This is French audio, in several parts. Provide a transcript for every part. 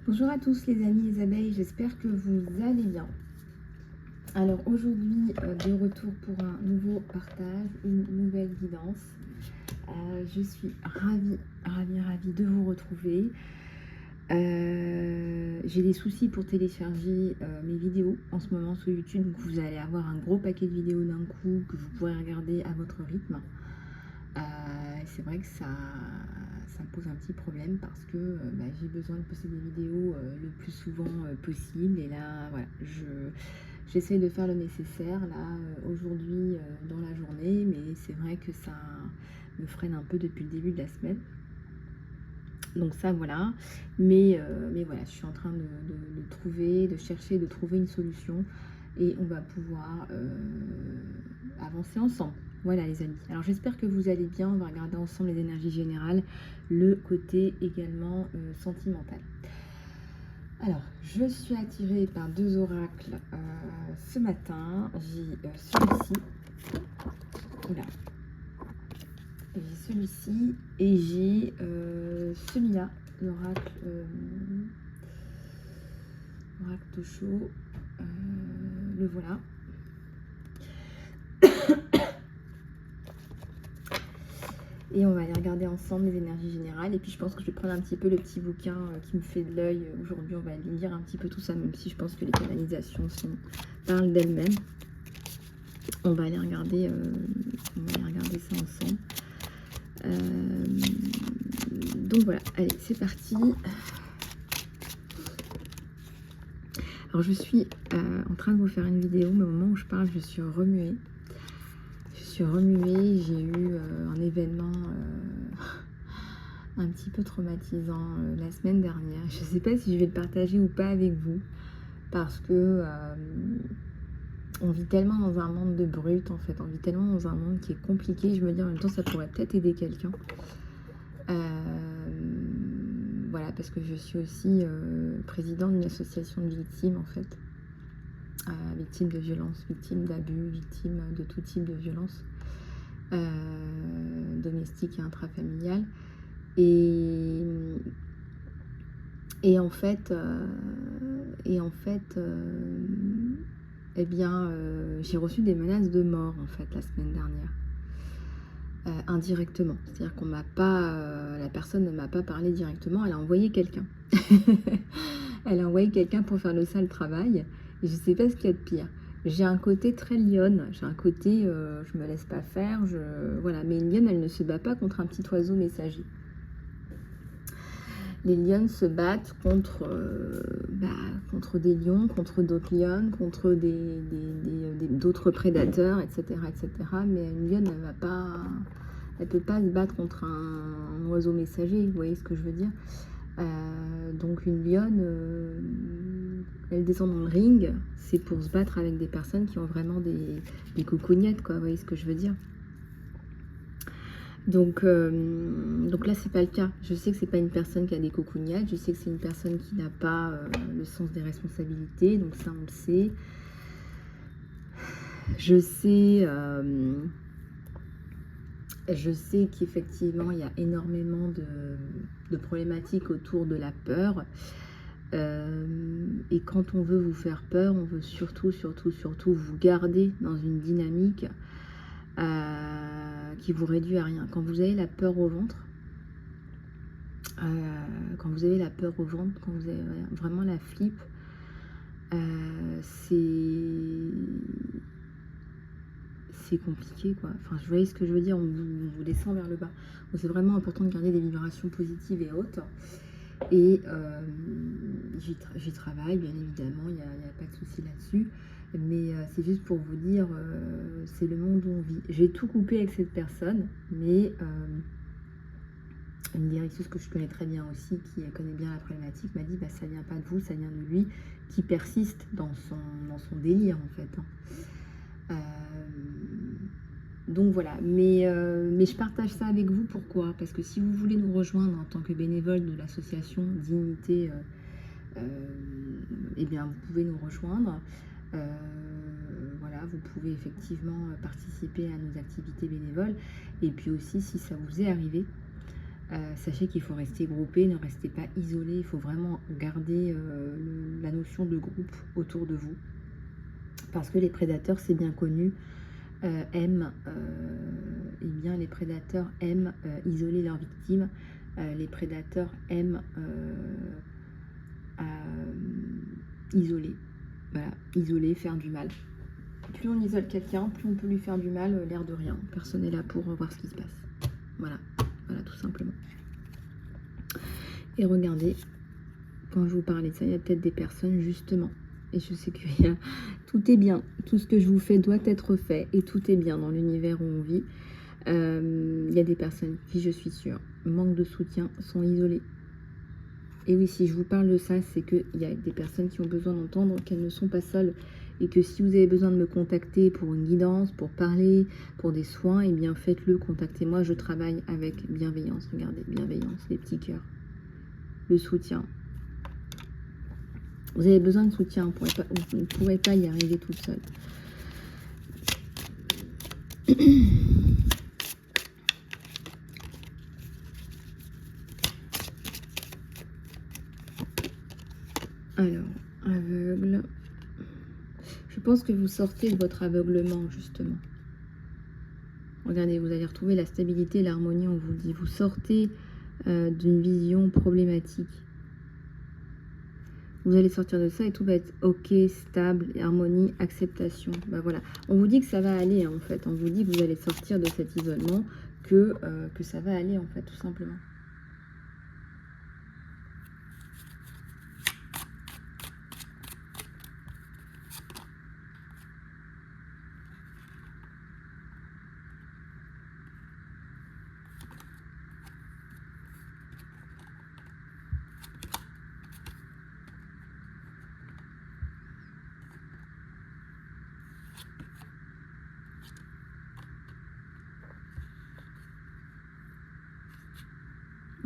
Bonjour à tous les amis, les abeilles, j'espère que vous allez bien. Alors aujourd'hui, de retour pour un nouveau partage, une nouvelle guidance. Je suis ravie de vous retrouver. J'ai des soucis pour télécharger mes vidéos en ce moment sur YouTube, donc vous allez avoir un gros paquet de vidéos d'un coup que vous pourrez regarder à votre rythme. C'est vrai que ça me pose un petit problème parce que j'ai besoin de poster des vidéos le plus souvent possible. Et là, voilà, j'essaie de faire le nécessaire là aujourd'hui dans la journée, mais c'est vrai que ça me freine un peu depuis le début de la semaine. Donc ça, voilà. Mais voilà, je suis en train de chercher, de trouver une solution. Et on va pouvoir avancer ensemble. Voilà les amis. Alors j'espère que vous allez bien. On va regarder ensemble les énergies générales, le côté également sentimental. Alors, je suis attirée par deux oracles ce matin. J'ai celui-ci. Oula. J'ai celui-ci et j'ai celui-là, l'oracle de chaud. Le voilà. Et on va aller regarder ensemble les énergies générales. Et puis je pense que je vais prendre un petit peu le petit bouquin qui me fait de l'œil. Aujourd'hui, on va aller lire un petit peu tout ça, même si je pense que les canalisations parlent d'elles-mêmes. On va aller regarder ça ensemble. Donc voilà, allez, c'est parti. Alors je suis en train de vous faire une vidéo, mais au moment où je parle, je suis remuée. J'ai eu un événement un petit peu traumatisant la semaine dernière. Je ne sais pas si je vais le partager ou pas avec vous, parce que on vit tellement dans un monde de brut, en fait. On vit tellement dans un monde qui est compliqué. Je me dis en même temps, ça pourrait peut-être aider quelqu'un. Voilà, parce que je suis aussi présidente d'une association de victimes, en fait. Victimes de violences, victimes d'abus, victimes de tout type de violences domestiques et intrafamiliales. Et en fait, j'ai reçu des menaces de mort en fait la semaine dernière, indirectement. C'est-à-dire qu'on m'a pas, la personne ne m'a pas parlé directement, elle a envoyé quelqu'un. Elle a envoyé quelqu'un pour faire le sale travail. Et je sais pas ce qu'il y a de pire. J'ai un côté très lionne, j'ai un côté, je me laisse pas faire, voilà. Mais une lionne, elle ne se bat pas contre un petit oiseau messager. Les lionnes se battent contre des lions, contre d'autres lionnes, contre d'autres prédateurs, etc., etc. Mais une lionne, elle peut pas se battre contre un oiseau messager. Vous voyez ce que je veux dire? Donc une lionne, elle descend dans le ring, c'est pour se battre avec des personnes qui ont vraiment des cocognettes, quoi. Vous voyez ce que je veux dire? Donc là, c'est pas le cas. Je sais que c'est pas une personne qui a des cocognettes. Je sais que c'est une personne qui n'a pas le sens des responsabilités. Donc ça, on le sait. Je sais qu'effectivement, il y a énormément de problématiques autour de la peur. Et quand on veut vous faire peur, on veut surtout vous garder dans une dynamique qui vous réduit à rien. Quand vous avez la peur au ventre, quand vous avez vraiment la flippe, c'est compliqué, quoi. Enfin, je voyais ce que je veux dire, on vous descend vers le bas. Donc c'est vraiment important de garder des vibrations positives et hautes. Et j'y travaille, bien évidemment, il n'y a pas de souci là-dessus. Mais c'est juste pour vous dire, c'est le monde où on vit. J'ai tout coupé avec cette personne, mais une directrice que je connais très bien aussi, qui connaît bien la problématique, m'a dit ça vient pas de vous, ça vient de lui, qui persiste dans son délire, en fait. Donc voilà, mais je partage ça avec vous, pourquoi? Parce que si vous voulez nous rejoindre en tant que bénévole de l'association Dignité, eh bien vous pouvez nous rejoindre. Voilà, vous pouvez effectivement participer à nos activités bénévoles. Et puis aussi, si ça vous est arrivé, Sachez qu'il faut rester groupé, ne restez pas isolé, il faut vraiment garder la notion de groupe autour de vous. Parce que les prédateurs, c'est bien connu, aiment, eh bien, les prédateurs aiment isoler leurs victimes. Les prédateurs aiment isoler. Voilà, isoler, faire du mal. Plus on isole quelqu'un, plus on peut lui faire du mal, l'air de rien. Personne n'est là pour voir ce qui se passe. Voilà, voilà, tout simplement. Et regardez, quand je vous parlais de ça, il y a peut-être des personnes, justement, et je sais que tout est bien, tout ce que je vous fais doit être fait, et tout est bien dans l'univers où on vit. Il y a des personnes qui, je suis sûre, manque de soutien, sont isolées. Et oui, si je vous parle de ça, c'est qu'il y a des personnes qui ont besoin d'entendre qu'elles ne sont pas seules, et que si vous avez besoin de me contacter pour une guidance, pour parler, pour des soins, eh bien faites-le, contactez-moi, je travaille avec bienveillance. Regardez, bienveillance, les petits cœurs, le soutien. Vous avez besoin de soutien, vous ne pourrez pas y arriver toute seule. Alors, aveugle. Je pense que vous sortez de votre aveuglement, justement. Regardez, vous allez retrouver la stabilité, l'harmonie, on vous dit. Vous sortez d'une vision problématique. Vous allez sortir de ça et tout va être ok, stable, harmonie, acceptation. Ben voilà. On vous dit que ça va aller, hein, en fait. On vous dit que vous allez sortir de cet isolement, que ça va aller, en fait, tout simplement.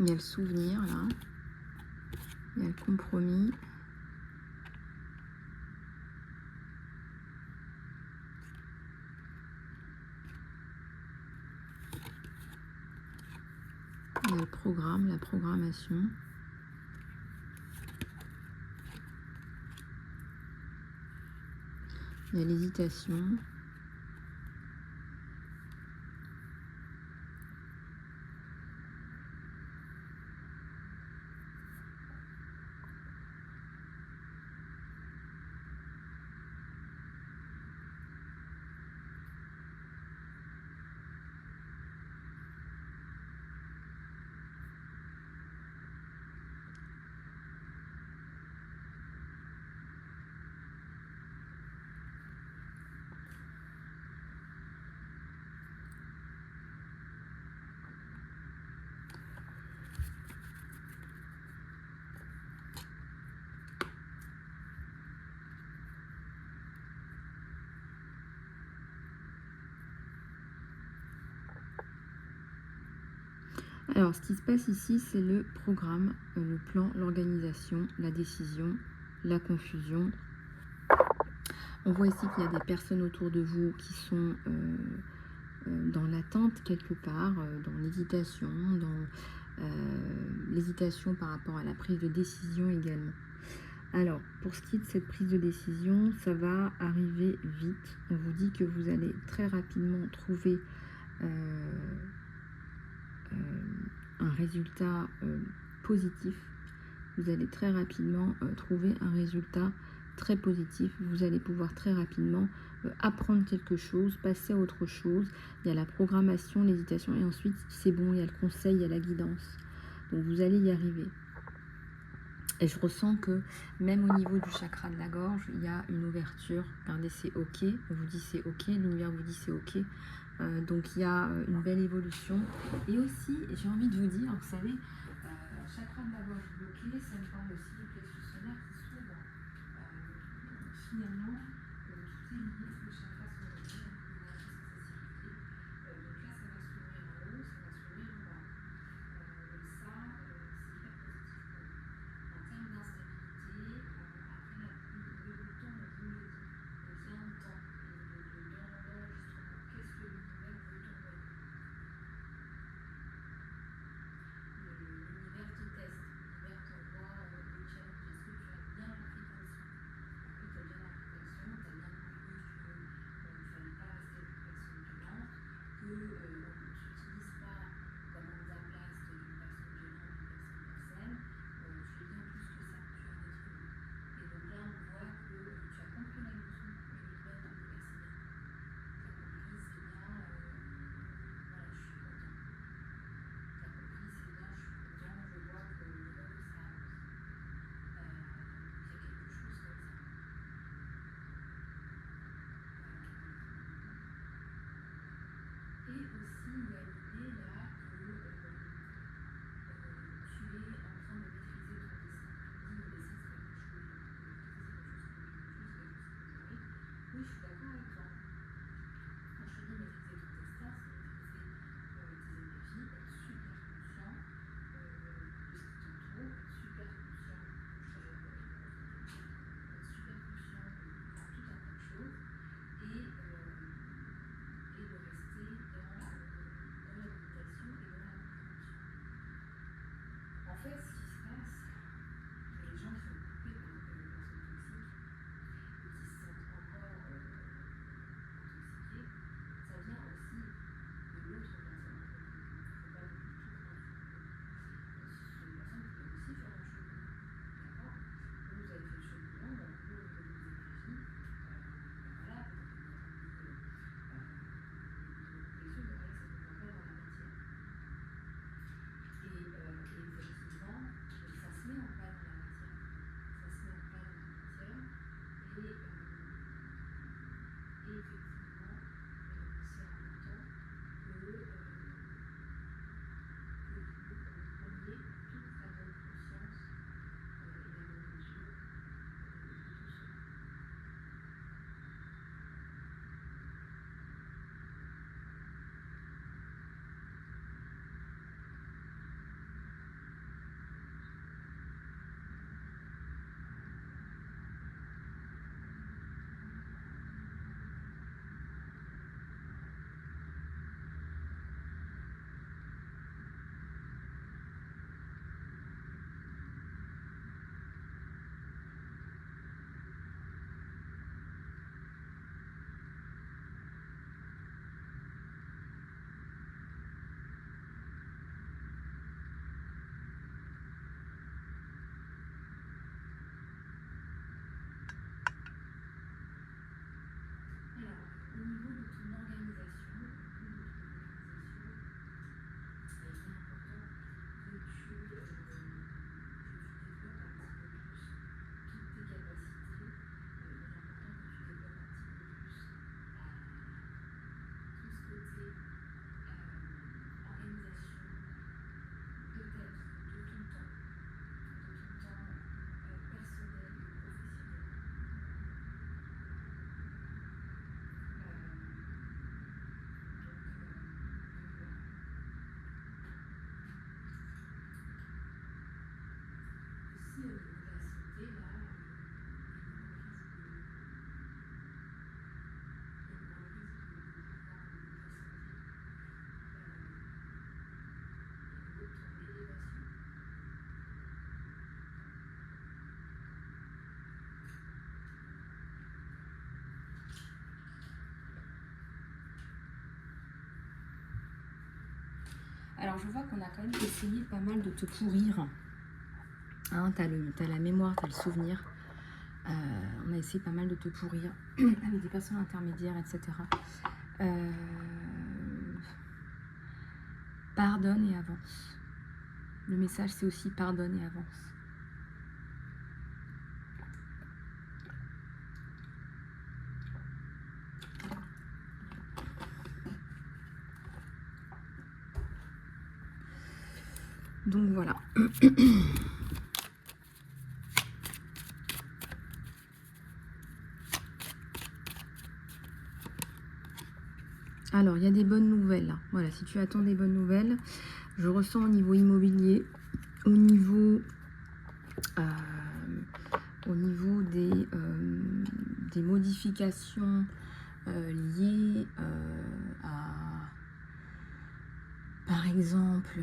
Il y a le souvenir, là. Il y a le compromis. Il y a le programme, la programmation. Il y a l'hésitation. Alors, ce qui se passe ici, c'est le programme, le plan, l'organisation, la décision, la confusion. On voit ici qu'il y a des personnes autour de vous qui sont dans l'attente quelque part, dans l'hésitation, l'hésitation par rapport à la prise de décision également. Alors, pour ce qui est de cette prise de décision, ça va arriver vite. On vous dit que vous allez très rapidement trouver un résultat positif. Vous allez très rapidement trouver un résultat très positif. Vous allez pouvoir très rapidement apprendre quelque chose, passer à autre chose. Il y a la programmation, l'hésitation, et ensuite, c'est bon, il y a le conseil, il y a la guidance. Donc, vous allez y arriver. Et je ressens que même au niveau du chakra de la gorge, il y a une ouverture. Regardez, c'est ok. On vous dit c'est ok. L'univers vous dit c'est ok. Donc il y a une belle évolution. Et aussi, j'ai envie de vous dire, vous savez, chakra de la gorge bloqué, ça me parle aussi du plexus solaire qui s'ouvre. Finalement, tout est lié, les chakras sont reliés, l'énergie sans facilité. Donc là, ça va s'ouvrir en haut, ça va s'ouvrir en bas. Et ça, c'est hyper positif pour vous. En termes d'instabilité, après la pluie, le temps, on vous le dit, vient le temps d'enregistrement. Qu'est-ce que l'univers veut t'envoyer? Alors je vois qu'on a quand même essayé pas mal de te pourrir. Hein, t'as la mémoire, t'as le souvenir. On a essayé pas mal de te pourrir avec des personnes intermédiaires, etc. Pardonne et avance. Le message, c'est aussi pardonne et avance. Donc voilà. Alors, il y a des bonnes nouvelles. Voilà, si tu attends des bonnes nouvelles, je ressens au niveau immobilier, au niveau des modifications liées à, par exemple,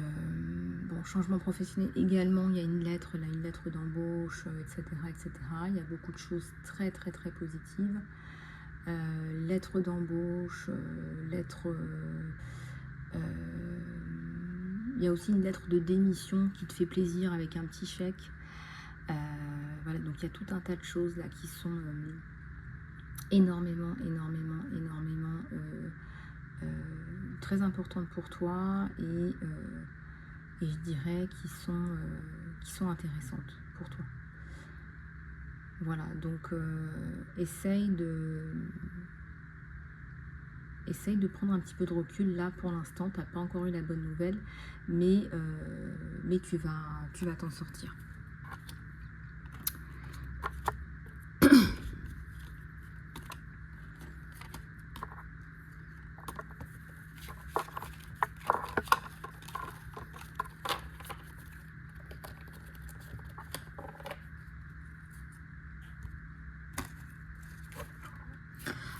bon, changement professionnel également, il y a une lettre d'embauche, etc., etc. Il y a beaucoup de choses très, très, très positives. Lettre d'embauche, il y a aussi une lettre de démission qui te fait plaisir avec un petit chèque. Voilà, donc il y a tout un tas de choses là qui sont énormément très importantes pour toi et je dirais qui sont intéressantes pour toi. Voilà, donc essaye de prendre un petit peu de recul. Là pour l'instant tu n'as pas encore eu la bonne nouvelle, mais tu vas t'en sortir.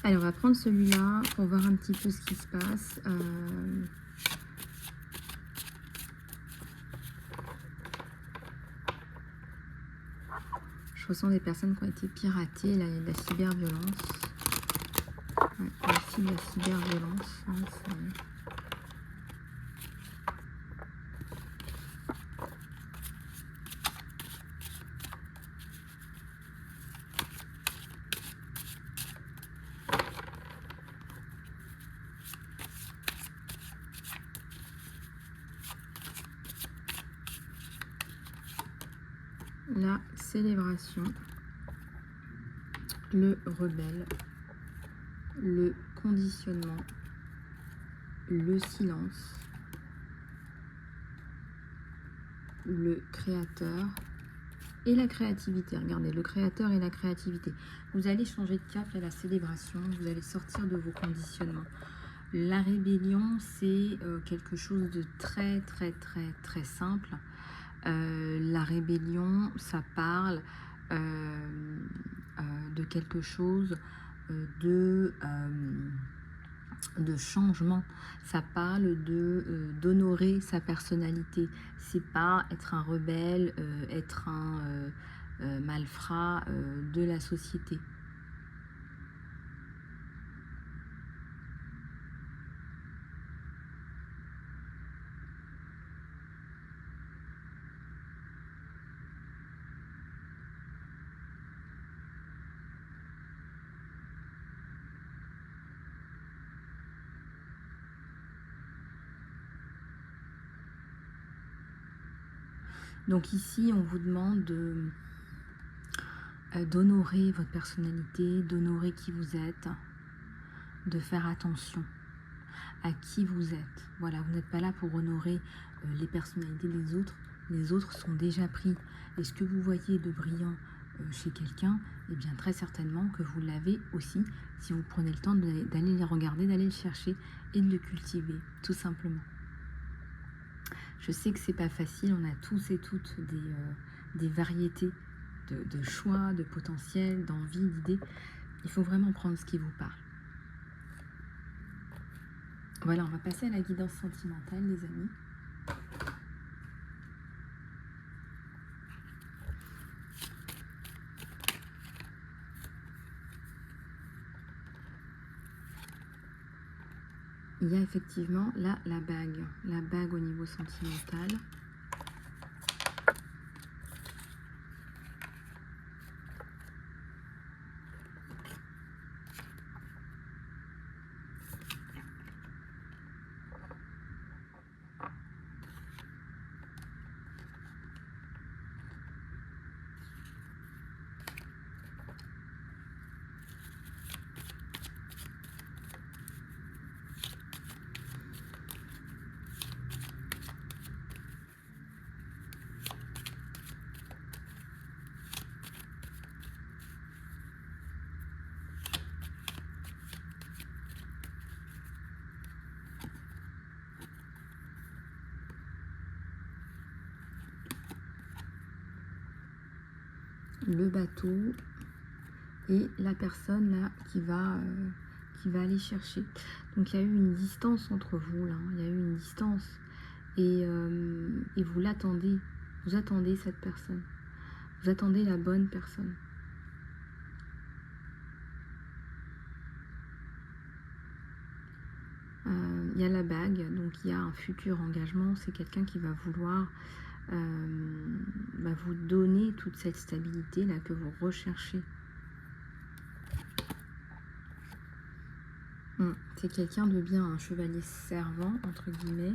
Allez, on va prendre celui-là pour voir un petit peu ce qui se passe. Je ressens des personnes qui ont été piratées. Là, il y a de la cyberviolence. Ouais, il y a aussi de la cyberviolence. Hein, la célébration, le rebelle, le conditionnement, le silence, le créateur et la créativité. Regardez, le créateur et la créativité. Vous allez changer de cap à la célébration, vous allez sortir de vos conditionnements. La rébellion, c'est quelque chose de très très très très simple. La rébellion, ça parle de quelque chose de changement. Ça parle d'honorer sa personnalité. C'est pas être un rebelle, être un malfrat de la société. Donc ici, on vous demande d'honorer votre personnalité, d'honorer qui vous êtes, de faire attention à qui vous êtes. Voilà, vous n'êtes pas là pour honorer les personnalités des autres. Les autres sont déjà pris. Et ce que vous voyez de brillant chez quelqu'un, eh bien très certainement que vous l'avez aussi si vous prenez le temps d'aller les regarder, d'aller le chercher et de le cultiver, tout simplement. Je sais que c'est pas facile, on a tous et toutes des variétés de choix, de potentiel, d'envie, d'idées. Il faut vraiment prendre ce qui vous parle. Voilà, on va passer à la guidance sentimentale, les amis. Il y a effectivement là la bague au niveau sentimental. Le bateau et la personne là qui va aller chercher. Donc il y a eu une distance entre vous là, il y a eu une distance et vous l'attendez, vous attendez cette personne, vous attendez la bonne personne. Il y a la bague, donc il y a un futur engagement, c'est quelqu'un qui va vouloir vous donner toute cette stabilité là que vous recherchez. C'est quelqu'un de bien, un chevalier servant entre guillemets.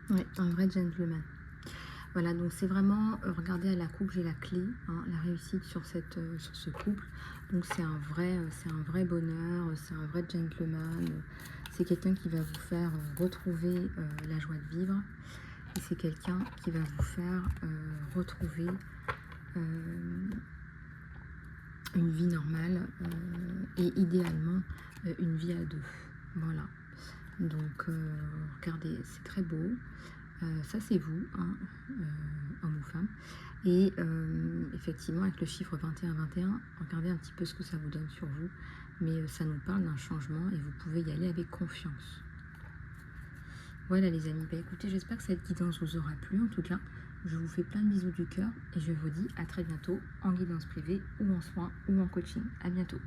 Ouais, un vrai gentleman. Voilà, donc c'est vraiment, regardez à la coupe, j'ai la clé, hein, la réussite sur ce couple. Donc c'est un vrai bonheur, c'est un vrai gentleman. C'est quelqu'un qui va vous faire retrouver la joie de vivre. Et c'est quelqu'un qui va vous faire retrouver une vie normale et idéalement une vie à deux. Voilà. Donc regardez, c'est très beau. Ça c'est vous, hein, homme ou femme. Et effectivement avec le chiffre 21-21, regardez un petit peu ce que ça vous donne sur vous. Mais ça nous parle d'un changement et vous pouvez y aller avec confiance. Voilà les amis, écoutez, j'espère que cette guidance vous aura plu. En tout cas, je vous fais plein de bisous du cœur et je vous dis à très bientôt en guidance privée ou en soins ou en coaching. À bientôt.